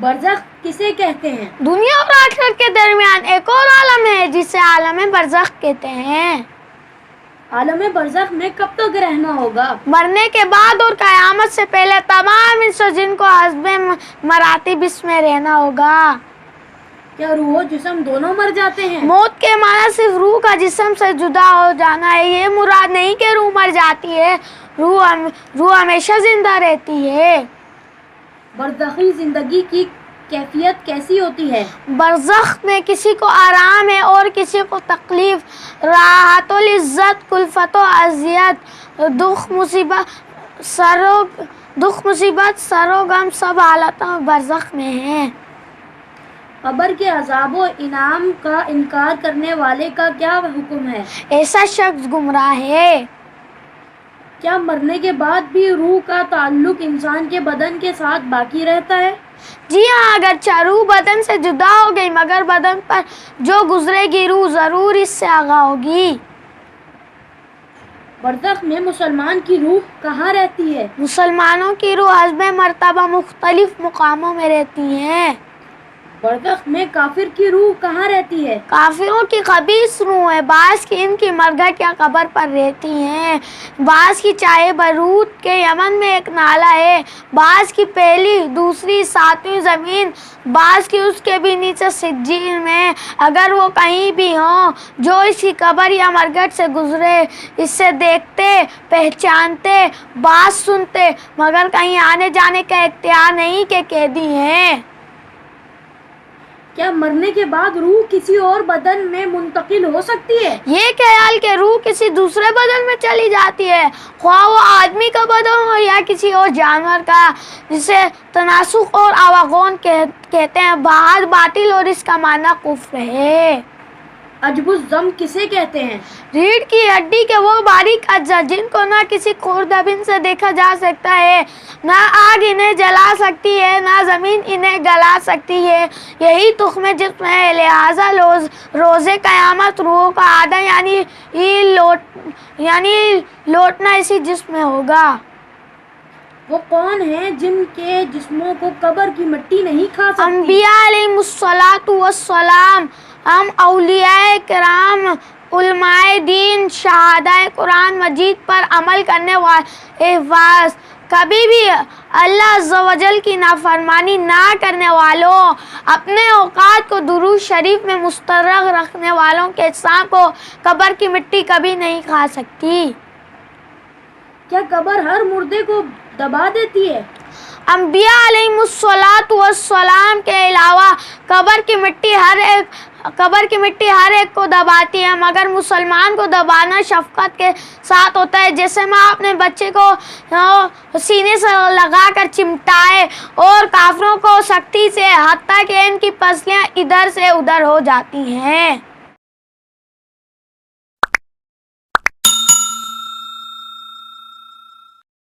برزخ کسے کہتے ہیں؟ دنیا اور آخرت کے درمیان ایک اور عالم ہے جسے عالم برزخ کہتے ہیں۔ عالم برزخ میں کب تک رہنا ہوگا؟ مرنے کے بعد اور قیامت سے پہلے تمام انس و جن کو حسب مراتب اس میں رہنا ہوگا۔ کیا روح و جسم دونوں مر جاتے ہیں؟ موت کے معنی صرف روح کا جسم سے جدا ہو جانا ہے، یہ مراد نہیں کہ روح مر جاتی ہے، روح ہمیشہ زندہ رہتی ہے۔ برزخی زندگی کی کیفیت کیسی ہوتی ہے؟ برزخ میں کسی کو آرام ہے اور کسی کو تکلیف، راحت و لذت، کلفت و اذیت، دکھ مصیبت، سر و غم، سب حالتوں برزخ میں ہیں۔ قبر کے عذاب و انعام کا انکار کرنے والے کا کیا حکم ہے؟ ایسا شخص گمراہ ہے۔ کیا مرنے کے بعد بھی روح کا تعلق انسان کے بدن کے ساتھ باقی رہتا ہے؟ جی ہاں، اگرچہ روح بدن سے جدا ہو گئی مگر بدن پر جو گزرے گی روح ضرور اس سے آگاہ ہوگی۔ برزخ میں مسلمان کی روح کہاں رہتی ہے؟ مسلمانوں کی روح حسب مرتبہ مختلف مقاموں میں رہتی ہیں۔ برزخ میں کافر کی روح کہاں رہتی ہے؟ کافروں کی خبیث روح ہے، بعض کی ان کی مرگھٹ یا قبر پر رہتی ہیں، بعض کی چاہے بیروت کے یمن میں ایک نالہ ہے، بعض کی پہلی، دوسری، ساتویں زمین، بعض کی اس کے بھی نیچے سجین میں۔ اگر وہ کہیں بھی ہوں جو اس کی قبر یا مرگھٹ سے گزرے اسے دیکھتے، پہچانتے، بات سنتے، مگر کہیں آنے جانے کا اختیار نہیں کہ قیدی ہیں۔ کیا مرنے کے بعد روح کسی اور بدن میں منتقل ہو سکتی ہے؟ یہ خیال کہ روح کسی دوسرے بدن میں چلی جاتی ہے، خواہ وہ آدمی کا بدن ہو یا کسی اور جانور کا، جسے تناسخ اور آواگون کہتے ہیں، بہت باطل اور اس کا معنی کفر ہے۔ عجب الضم کسے کہتے ہیں؟ ریڑھ کی ہڈی کے وہ باریک اجزا جن کو نہ کسی خوردبین سے دیکھا جا سکتا ہے، نہ آگ انہیں جلا سکتی ہے، نہ زمین انہیں گلا سکتی ہے، یہی تخم جسم ہے۔ لہذا روز قیامت روحوں کا آدھا یعنی لوٹنا اسی جسم میں ہوگا۔ وہ کون ہیں جن کے جسموں کو قبر کی مٹی نہیں کھا سکتی؟ انبیاء علیہ السلام، ہم اولیاء کرام، علماء دین، شہدائے قرآن مجید پر عمل کرنے والے حفاظ، کبھی بھی اللہ عز و جل کی نافرمانی نہ کرنے والوں، اپنے اوقات کو درود شریف میں مستغرق رکھنے والوں کے اجسام کو قبر کی مٹی کبھی نہیں کھا سکتی۔ کیا قبر ہر مردے کو دبا دیتی ہے؟ انبیاء علیہ السلام کے علاوہ قبر کی مٹی ہر ایک کو دباتی ہے، مگر مسلمان کو دبانا شفقت کے ساتھ ہوتا ہے، جیسے ماں اپنے بچے کو سینے سے لگا کر چمٹائے، اور کافروں کو سختی سے، حتیٰ کہ ان کی پسلیاں ادھر سے ادھر ہو جاتی ہیں۔